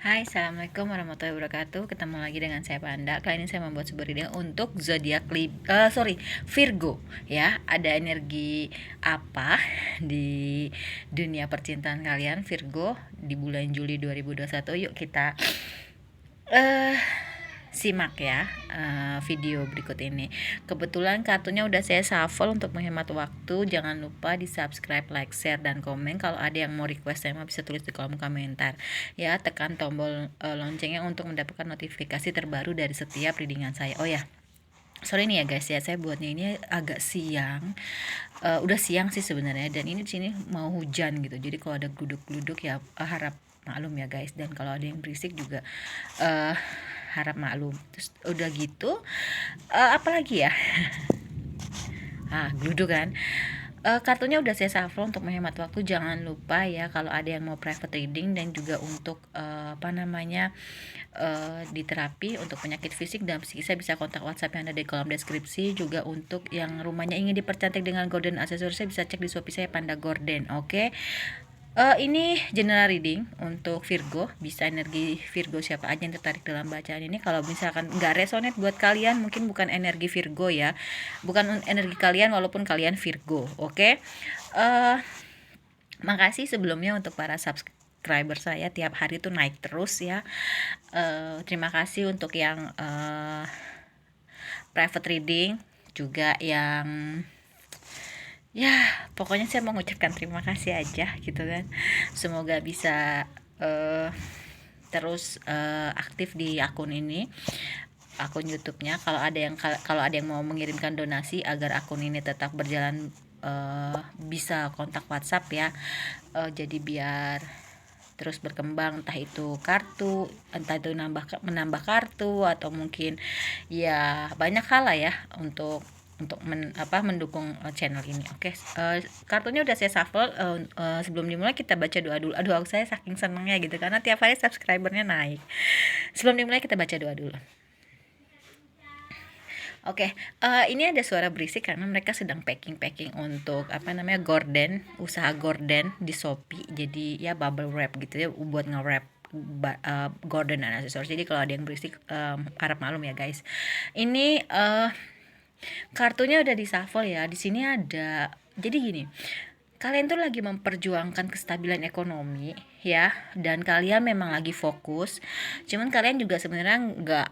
Hai, assalamualaikum warahmatullahi wabarakatuh. Ketemu lagi dengan saya Panda. Kali ini saya membuat sebuah reading untuk zodiak Virgo. Ya, ada energi apa di dunia percintaan kalian Virgo di bulan Juli 2021? Yuk kita simak ya video berikut ini. Kebetulan kartunya udah saya shuffle untuk menghemat waktu. Jangan lupa di subscribe, like, share, dan komen. Kalau ada yang mau request saya bisa tulis di kolom komentar ya. Tekan tombol loncengnya untuk mendapatkan notifikasi terbaru dari setiap readingan saya. Oh ya, sorry nih ya guys ya, saya buatnya ini agak siang. Udah siang sih sebenarnya, dan ini di sini mau hujan gitu. Jadi kalau ada gluduk-gluduk ya harap maklum ya guys, dan kalau ada yang berisik juga harap maklum. Terus udah gitu apalagi ya gluduk kan. Kartunya udah saya shuffle untuk menghemat waktu. Jangan lupa ya kalau ada yang mau private reading dan juga untuk di terapi untuk penyakit fisik dan psikis, saya bisa kontak WhatsApp yang ada di kolom deskripsi. Juga untuk yang rumahnya ingin dipercantik dengan golden accessories, saya bisa cek di Shopee saya Panda Gorden. Oke. Ini general reading untuk Virgo, bisa energi Virgo siapa aja yang tertarik dalam bacaan ini. Kalau misalkan nggak resonate buat kalian, mungkin bukan energi Virgo ya, bukan energi kalian walaupun kalian Virgo. Oke. Makasih sebelumnya untuk para subscriber saya, tiap hari tuh naik terus ya. Terima kasih untuk yang private reading, juga yang ya pokoknya saya mau mengucapkan terima kasih aja gitu kan. Semoga bisa terus aktif di akun ini, akun YouTube-nya. Kalau ada yang mau mengirimkan donasi agar akun ini tetap berjalan, bisa kontak WhatsApp ya. Jadi biar terus berkembang, entah itu kartu, entah itu menambah kartu, atau mungkin ya banyak hal lah ya untuk mendukung channel ini. Oke. Kartunya udah saya shuffle. Sebelum dimulai kita baca doa dulu. Aduh, saya saking senengnya gitu karena tiap hari subscribernya naik. Sebelum dimulai kita baca doa dulu. Oke, ini ada suara berisik karena mereka sedang packing untuk gorden, usaha gorden di Shopee. Jadi ya bubble wrap gitu ya, buat nge-wrap gorden dan aksesoris. Jadi kalau ada yang berisik harap maklum ya guys. Ini kartunya udah di shuffle ya. Di sini ada, jadi gini, kalian tuh lagi memperjuangkan kestabilan ekonomi ya, dan kalian memang lagi fokus. Cuman kalian juga sebenarnya nggak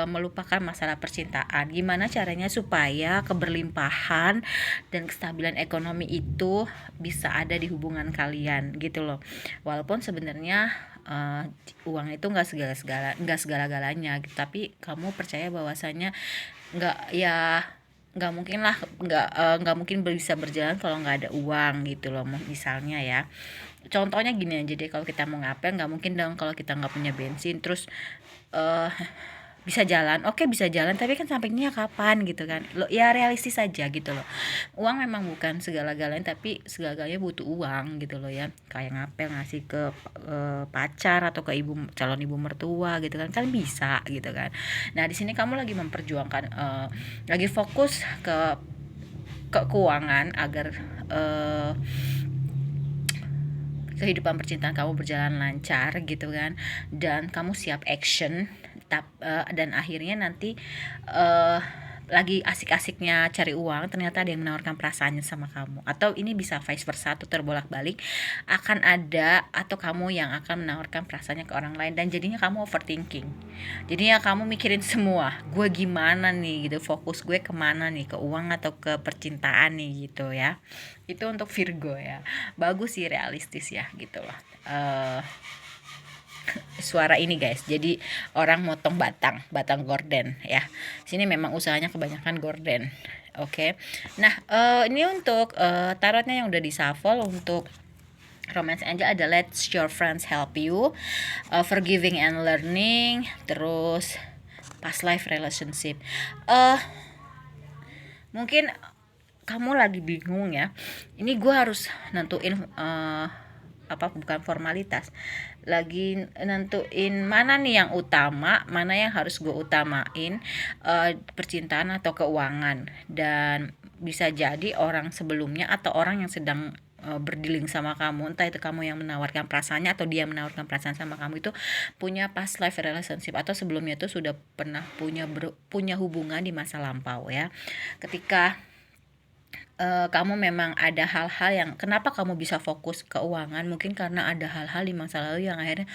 melupakan masalah percintaan. Gimana caranya supaya keberlimpahan dan kestabilan ekonomi itu bisa ada di hubungan kalian gitu loh. Walaupun sebenarnya uang itu nggak segala-galanya gitu, tapi kamu percaya bahwasanya nggak mungkin lah, nggak mungkin bisa berjalan kalau nggak ada uang gitu loh. Misalnya ya, contohnya gini aja deh, kalau kita mau ngapain nggak mungkin dong kalau kita nggak punya bensin terus bisa jalan. Oke, bisa jalan, tapi kan sampingnya kapan gitu kan lo ya, realistis aja gitu loh. Uang memang bukan segala-galanya, tapi segala-galanya butuh uang gitu loh ya. Kayak ngapel ngasih ke pacar atau ke calon ibu mertua gitu kan bisa gitu kan. Nah di sini kamu lagi memperjuangkan, lagi fokus ke keuangan agar kehidupan percintaan kamu berjalan lancar gitu kan, dan kamu siap action. Dan akhirnya nanti lagi asik-asiknya cari uang, ternyata ada yang menawarkan perasaannya sama kamu, atau ini bisa vice versa atau terbolak-balik. Akan ada, atau kamu yang akan menawarkan perasaannya ke orang lain, dan jadinya kamu overthinking. Jadinya kamu mikirin semua, gue gimana nih gitu, fokus gue kemana nih, ke uang atau ke percintaan nih gitu ya. Itu untuk Virgo ya. Bagus sih, realistis ya gitu loh. Suara ini guys, jadi orang motong batang gorden ya. Sini memang usahanya kebanyakan gorden. Oke. Nah, ini untuk tarotnya yang udah di shuffle. Untuk romance angel ada let your friends help you, forgiving and learning, terus past life relationship. Mungkin kamu lagi bingung ya, ini gue harus nentuin bukan formalitas, lagi nentuin mana nih yang utama, mana yang harus gue utamain, percintaan atau keuangan. Dan bisa jadi orang sebelumnya atau orang yang sedang berdealing sama kamu, entah itu kamu yang menawarkan perasaannya atau dia menawarkan perasaan sama kamu, itu punya past life relationship atau sebelumnya itu sudah pernah punya hubungan di masa lampau ya. Ketika kamu memang ada hal-hal yang kenapa kamu bisa fokus keuangan, mungkin karena ada hal-hal di masa lalu yang akhirnya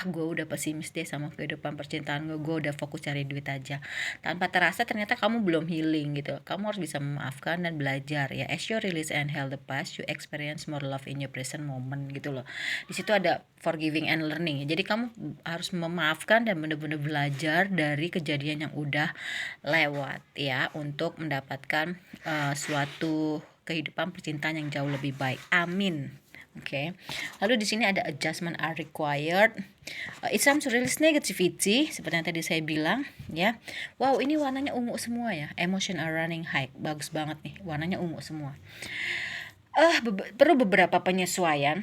gue udah pesimis deh sama kehidupan percintaan gue udah fokus cari duit aja, tanpa terasa ternyata kamu belum healing gitu. Kamu harus bisa memaafkan dan belajar ya. As you release and heal the past, you experience more love in your present moment gitu loh. Di situ ada forgiving and learning. Jadi kamu harus memaafkan dan benar-benar belajar dari kejadian yang udah lewat ya, untuk mendapatkan suatu kehidupan percintaan yang jauh lebih baik. Amin. Oke. Lalu di sini ada adjustment are required. It's time to release negativity seperti yang tadi saya bilang ya. Wow, ini warnanya ungu semua ya. Emotion are running high. Bagus banget nih. Warnanya ungu semua. Perlu beberapa penyesuaian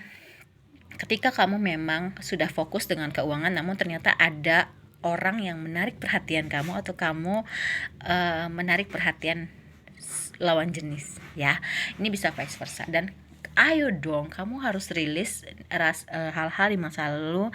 ketika kamu memang sudah fokus dengan keuangan, namun ternyata ada orang yang menarik perhatian kamu atau kamu menarik perhatian lawan jenis ya. Ini bisa vice versa, dan ayo dong kamu harus rilis hal-hal di masa lalu,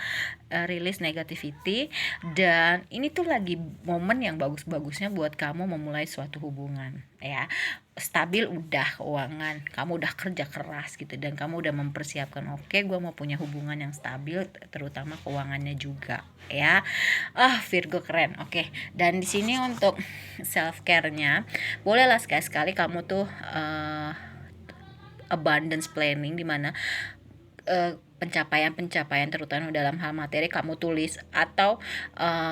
rilis negativity, dan ini tuh lagi momen yang bagus-bagusnya buat kamu memulai suatu hubungan ya. Stabil udah keuangan, kamu udah kerja keras gitu, dan kamu udah mempersiapkan, oke, gue mau punya hubungan yang stabil, terutama keuangannya juga ya. Virgo keren. Oke. Dan di sini untuk self care-nya, bolehlah sekali-sekali kamu tuh abundance planning, dimana pencapaian terutama dalam hal materi kamu tulis, atau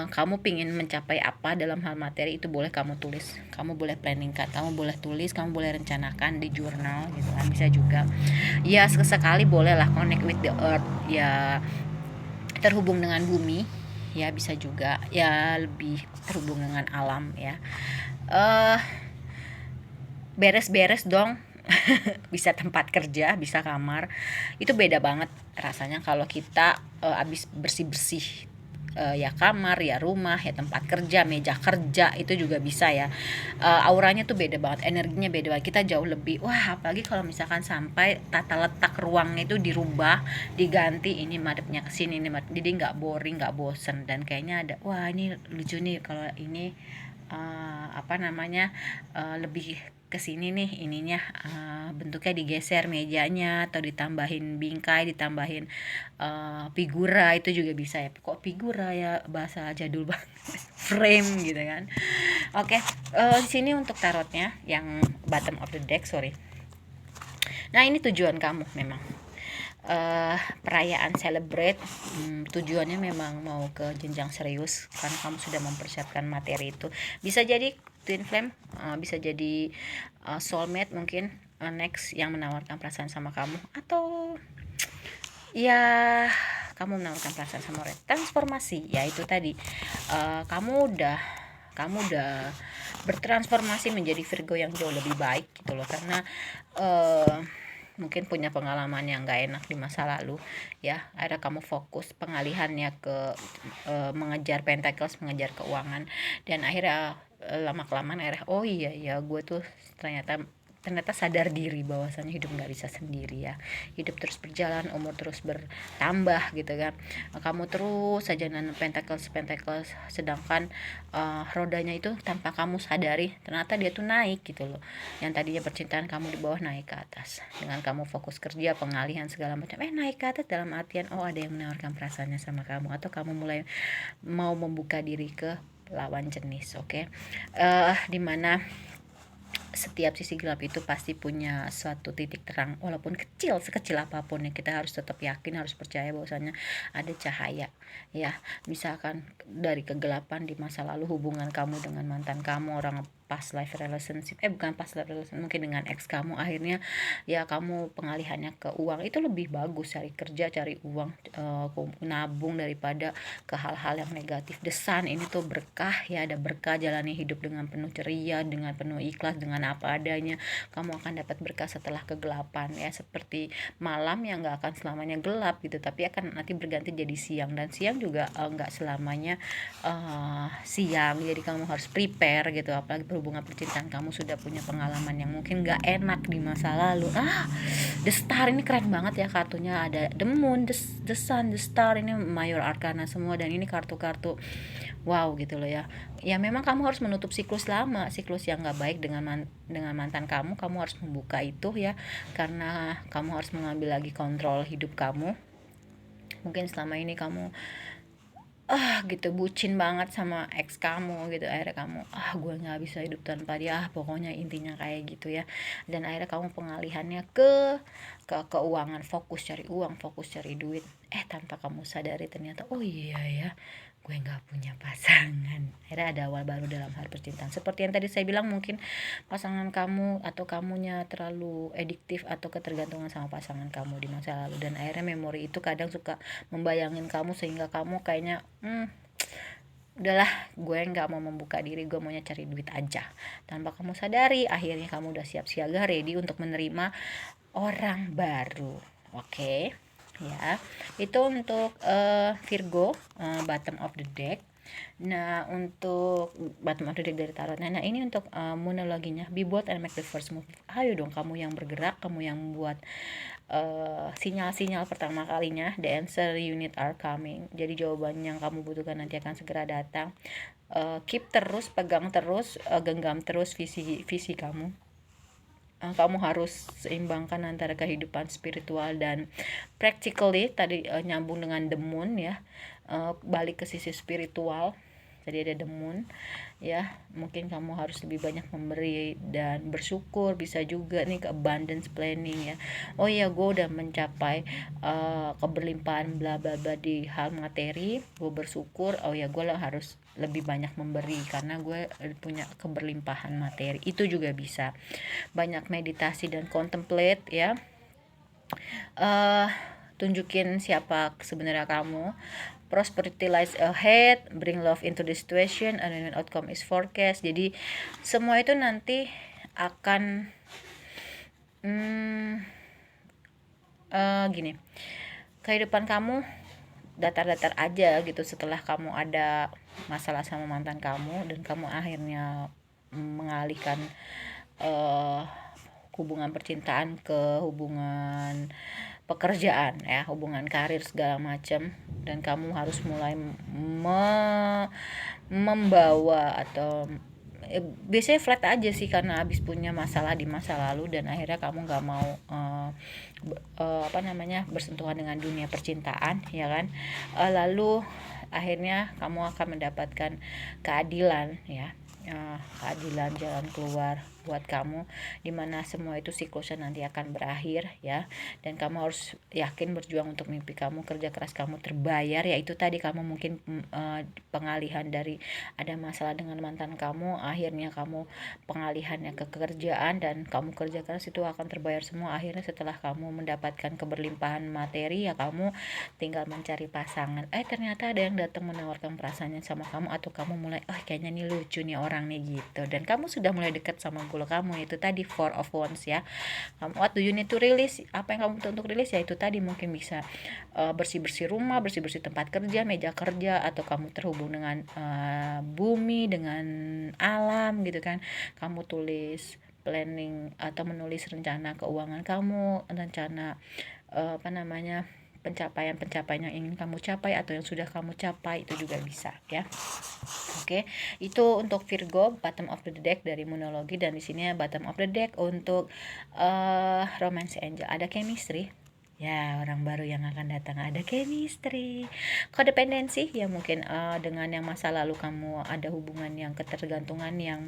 kamu pingin mencapai apa dalam hal materi, itu boleh kamu tulis, kamu boleh planningkan, kamu boleh tulis, kamu boleh rencanakan di jurnal gitu kan, bisa juga ya. Sesekali bolehlah connect with the earth ya, terhubung dengan bumi ya, bisa juga ya, lebih terhubung dengan alam ya. Beres-beres dong. Bisa tempat kerja, bisa kamar, itu beda banget rasanya kalau kita abis bersih-bersih ya kamar, ya rumah, ya tempat kerja, meja kerja, itu juga bisa ya. Auranya tuh beda banget, energinya beda banget, kita jauh lebih apalagi kalau misalkan sampai tata letak ruangnya itu dirubah, diganti, ini madepnya ke sini, ini jadi nggak boring, nggak bosen, dan kayaknya ada ini lucu nih kalau ini lebih kesini nih ininya, bentuknya digeser mejanya, atau ditambahin bingkai, ditambahin figura, itu juga bisa ya. Kok figura ya, bahasa jadul banget. Frame gitu kan. Oke. Di sini untuk tarotnya yang bottom of the deck, sorry. Nah, ini tujuan kamu memang perayaan celebrate, tujuannya memang mau ke jenjang serius karena kamu sudah mempersiapkan materi itu. Bisa jadi twin flame, bisa jadi soulmate mungkin, next yang menawarkan perasaan sama kamu, atau ya kamu menawarkan perasaan sama orang. Transformasi ya, itu tadi kamu udah bertransformasi menjadi Virgo yang jauh lebih baik gitu loh, karena mungkin punya pengalaman yang gak enak di masa lalu ya. Akhirnya kamu fokus pengalihannya ke mengejar pentacles, mengejar keuangan, dan akhirnya lama-kelamaan akhirnya iya gue tuh ternyata sadar diri bahwasanya hidup nggak bisa sendiri ya. Hidup terus berjalan, umur terus bertambah gitu kan. Kamu terus saja nanam pentacles, sedangkan rodanya itu tanpa kamu sadari ternyata dia tuh naik gitu loh. Yang tadinya percintaan kamu di bawah, naik ke atas dengan kamu fokus kerja, pengalihan segala macam, naik ke atas dalam artian ada yang menawarkan perasaannya sama kamu, atau kamu mulai mau membuka diri ke lawan jenis. Oke. Dimana setiap sisi gelap itu pasti punya suatu titik terang, walaupun kecil, sekecil apapun ya, kita harus tetap yakin, harus percaya bahwasanya ada cahaya ya. Misalkan dari kegelapan di masa lalu, hubungan kamu dengan mantan kamu, orang past life relationship, bukan past life relationship, mungkin dengan ex kamu, akhirnya ya kamu pengalihannya ke uang, itu lebih bagus, cari kerja, cari uang, nabung, daripada ke hal-hal yang negatif. The Sun ini tuh berkah ya, ada berkah, jalani hidup dengan penuh ceria, dengan penuh ikhlas, dengan apa adanya. Kamu akan dapat berkah setelah kegelapan ya, seperti malam yang gak akan selamanya gelap gitu, tapi akan nanti berganti jadi siang, dan siang juga gak selamanya siang, jadi kamu harus prepare gitu. Apalagi hubungan percintaan kamu sudah punya pengalaman yang mungkin gak enak di masa lalu. The Star ini keren banget ya kartunya, ada The Moon, the Sun, the Star, ini Major Arcana semua, dan ini kartu-kartu wow gitu loh ya. Ya memang kamu harus menutup siklus lama, siklus yang gak baik dengan mantan kamu harus membuka itu ya, karena kamu harus mengambil lagi kontrol hidup kamu. Mungkin selama ini kamu gitu bucin banget sama ex kamu gitu, akhirnya kamu gue nggak bisa hidup tanpa dia, pokoknya intinya kayak gitu ya. Dan akhirnya kamu pengalihannya ke keuangan, fokus cari uang, fokus cari duit, tanpa kamu sadari ternyata oh iya ya, gue nggak punya pasangan. Akhirnya ada awal baru dalam hal percintaan. Seperti yang tadi saya bilang, mungkin pasangan kamu atau kamunya terlalu ediktif atau ketergantungan sama pasangan kamu di masa lalu, dan akhirnya memori itu kadang suka membayangin kamu sehingga kamu kayaknya udahlah, gue nggak mau membuka diri, gue maunya cari duit aja. Tanpa kamu sadari akhirnya kamu udah siap siaga, ready untuk menerima orang baru. Oke. Ya, itu untuk Virgo, bottom of the deck. Nah, untuk bottom of the deck dari tarot. Nah ini untuk monologinya. Be bold and make the first move. Ayo dong, kamu yang bergerak, kamu yang buat sinyal-sinyal pertama kalinya. The answer you need are coming. Jadi jawaban yang kamu butuhkan nanti akan segera datang. Keep terus, pegang terus, genggam terus visi kamu. Kamu harus seimbangkan antara kehidupan spiritual dan practically tadi, nyambung dengan the moon ya, balik ke sisi spiritual. Tadi ada the moon ya, mungkin kamu harus lebih banyak memberi dan bersyukur. Bisa juga nih ke abundance planning ya, oh iya gue udah mencapai keberlimpahan bla bla bla di hal materi, gue bersyukur, oh ya gue harus lebih banyak memberi karena gue punya keberlimpahan materi. Itu juga bisa. Banyak meditasi dan contemplate ya, tunjukin siapa sebenarnya kamu. Prosperity lies ahead, bring love into the situation, and an outcome is forecast. Jadi semua itu nanti akan gini, kehidupan kamu datar-datar aja gitu setelah kamu ada masalah sama mantan kamu dan kamu akhirnya mengalihkan hubungan percintaan ke hubungan pekerjaan ya, hubungan karir segala macam, dan kamu harus mulai membawa atau biasanya flat aja sih karena habis punya masalah di masa lalu dan akhirnya kamu nggak mau bersentuhan dengan dunia percintaan ya kan. Lalu akhirnya kamu akan mendapatkan keadilan ya, keadilan, jalan keluar buat kamu, dimana semua itu siklusnya nanti akan berakhir ya. Dan kamu harus yakin berjuang untuk mimpi kamu, kerja keras kamu terbayar ya. Itu tadi kamu mungkin pengalihan dari ada masalah dengan mantan kamu, akhirnya kamu pengalihannya ke kerjaan dan kamu kerja keras, itu akan terbayar semua. Akhirnya setelah kamu mendapatkan keberlimpahan materi ya, kamu tinggal mencari pasangan. Ternyata ada yang datang menawarkan perasaannya sama kamu, atau kamu mulai kayaknya nih lucu nih orang nih gitu, dan kamu sudah mulai dekat sama goal kamu. Itu tadi Four of Wands ya. What do you need to release? Apa yang kamu butuh untuk rilis? Ya itu tadi, mungkin bisa bersih-bersih rumah, bersih-bersih tempat kerja, meja kerja, atau kamu terhubung dengan bumi, dengan alam gitu kan. Kamu tulis planning atau menulis rencana keuangan kamu, rencana pencapaian yang ingin kamu capai atau yang sudah kamu capai, itu juga bisa ya. Oke, itu untuk Virgo bottom of the deck dari monologi, dan di sini bottom of the deck untuk romance angel. Ada chemistry ya, orang baru yang akan datang, ada chemistry. Kodependensi ya, mungkin dengan yang masa lalu kamu ada hubungan yang ketergantungan yang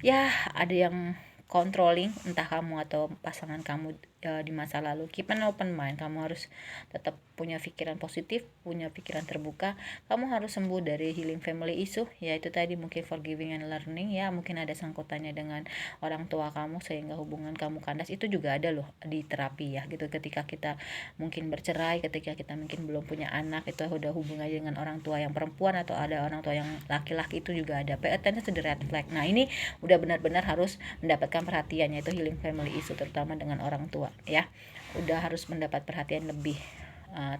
ya ada yang controlling, entah kamu atau pasangan kamu di masa lalu. Keep an open mind, kamu harus tetap punya pikiran positif, punya pikiran terbuka. Kamu harus sembuh dari healing family issue, yaitu tadi mungkin forgiving and learning ya, mungkin ada sangkutannya dengan orang tua kamu sehingga hubungan kamu kandas. Itu juga ada loh di terapi ya gitu, ketika kita mungkin bercerai, ketika kita mungkin belum punya anak, itu udah hubungannya dengan orang tua yang perempuan atau ada orang tua yang laki-laki, itu juga ada. Pay attention to the red flag. Nah ini udah benar-benar harus mendapatkan perhatiannya, itu healing family issue terutama dengan orang tua ya, udah harus mendapat perhatian lebih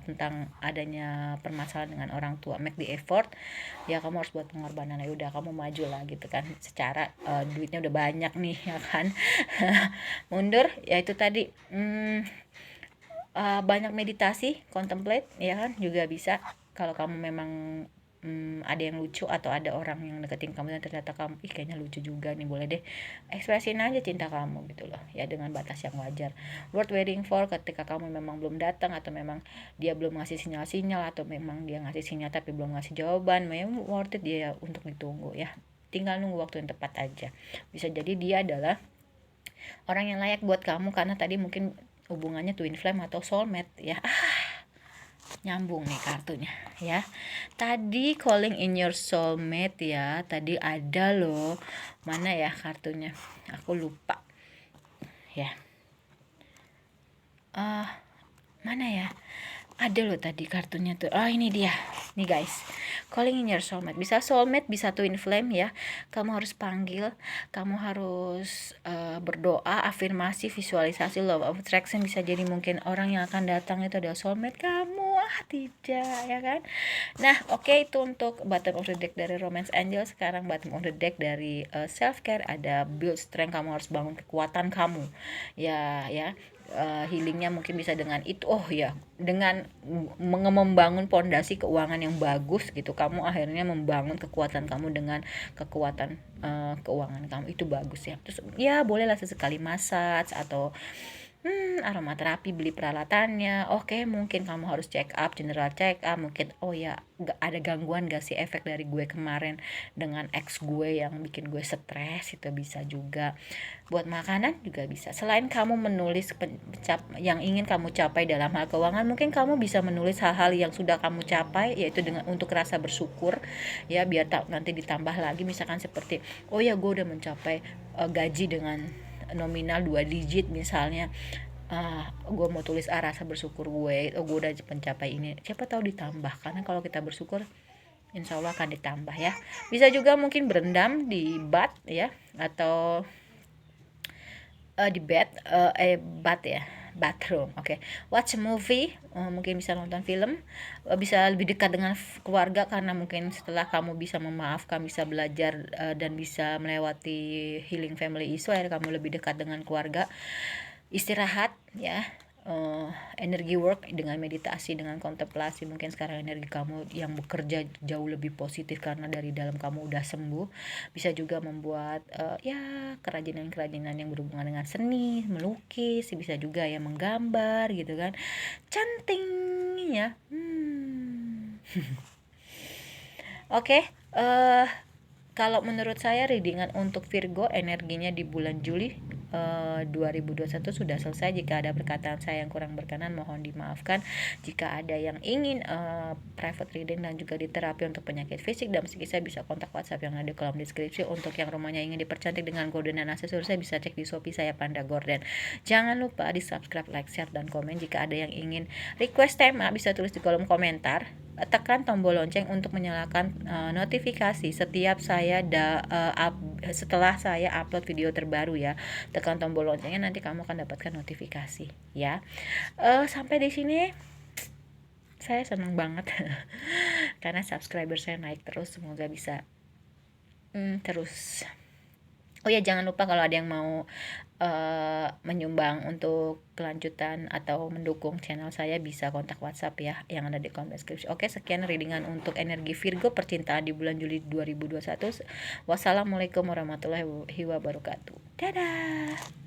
tentang adanya permasalahan dengan orang tua, make the effort ya, kamu harus buat pengorbanan, ya udah kamu maju lah gitu kan, secara duitnya udah banyak nih ya kan. Mundur ya itu tadi, banyak meditasi, contemplate ya kan, juga bisa kalau kamu memang ada yang lucu atau ada orang yang deketin kamu dan ternyata kamu kayaknya lucu juga nih, boleh deh ekspresin aja cinta kamu gitu loh ya, dengan batas yang wajar. Worth waiting for, ketika kamu memang belum datang atau memang dia belum ngasih sinyal-sinyal atau memang dia ngasih sinyal tapi belum ngasih jawaban, memang worth it dia untuk ditunggu ya, tinggal nunggu waktu yang tepat aja. Bisa jadi dia adalah orang yang layak buat kamu karena tadi mungkin hubungannya twin flame atau soulmate ya. Nyambung nih kartunya ya. Tadi calling in your soulmate ya, tadi ada loh, mana ya kartunya, aku lupa ya. Mana ya, ada loh tadi kartunya tuh. Ini dia nih guys, calling in your soulmate. Bisa soulmate, bisa twin flame ya. Kamu harus panggil, kamu harus berdoa, afirmasi, visualisasi, law of attraction. Bisa jadi mungkin orang yang akan datang itu adalah soulmate kamu, tidak ya kan. Nah oke, itu untuk bottom of the deck dari Romance Angel. Sekarang bottom of the deck dari self care, ada build strength, kamu harus bangun kekuatan kamu ya. Healingnya mungkin bisa dengan itu, dengan membangun pondasi keuangan yang bagus gitu, kamu akhirnya membangun kekuatan kamu dengan kekuatan keuangan kamu itu bagus ya. Terus ya bolehlah sesekali massage atau aromaterapi, beli peralatannya. Oke, mungkin kamu harus check up, general check up mungkin. Ada gangguan gak sih efek dari gue kemarin dengan ex gue yang bikin gue stres, itu bisa juga. Buat makanan juga bisa. Selain kamu menulis yang ingin kamu capai dalam hal keuangan, mungkin kamu bisa menulis hal-hal yang sudah kamu capai, yaitu dengan untuk rasa bersyukur ya, biar nanti ditambah lagi, misalkan seperti gue udah mencapai gaji dengan nominal 2 digit misalnya. Gue mau tulis rasa bersyukur gue udah mencapai ini, siapa tahu ditambah, karena kalau kita bersyukur insya Allah akan ditambah ya. Bisa juga mungkin berendam di bath ya, atau di bath ya, bathroom. Watch a movie, mungkin bisa nonton film, bisa lebih dekat dengan keluarga, karena mungkin setelah kamu bisa memaafkan, bisa belajar dan bisa melewati healing family issue, akhirnya kamu lebih dekat dengan keluarga. Istirahat ya, energi work dengan meditasi, dengan kontemplasi. Mungkin sekarang energi kamu yang bekerja jauh lebih positif karena dari dalam kamu udah sembuh. Bisa juga membuat kerajinan-kerajinan yang berhubungan dengan seni, melukis, bisa juga ya menggambar gitu kan, canting ya. Oke, kalau menurut saya readingan untuk Virgo energinya di bulan Juli 2021 sudah selesai. Jika ada perkataan saya yang kurang berkenan, mohon dimaafkan. Jika ada yang ingin private reading dan juga diterapi untuk penyakit fisik dan psikis, saya bisa kontak WhatsApp yang ada di kolom deskripsi. Untuk yang rumahnya ingin dipercantik dengan gorden dan aksesoris, saya bisa cek di Shopee saya Panda Gorden. Jangan lupa di subscribe, like, share, dan komen. Jika ada yang ingin request tema, bisa tulis di kolom komentar. Tekan tombol lonceng untuk menyalakan notifikasi setiap saya setelah saya upload video terbaru ya. Tekan tombol loncengnya, nanti kamu akan dapatkan notifikasi ya. Sampai di sini saya senang banget karena subscriber saya naik terus, semoga bisa terus. Jangan lupa kalau ada yang mau menyumbang untuk kelanjutan atau mendukung channel saya, bisa kontak WhatsApp ya yang ada di kolom deskripsi. Sekian readingan untuk energi Virgo percintaan di bulan Juli 2021. Wassalamualaikum warahmatullahi wabarakatuh. Dadah.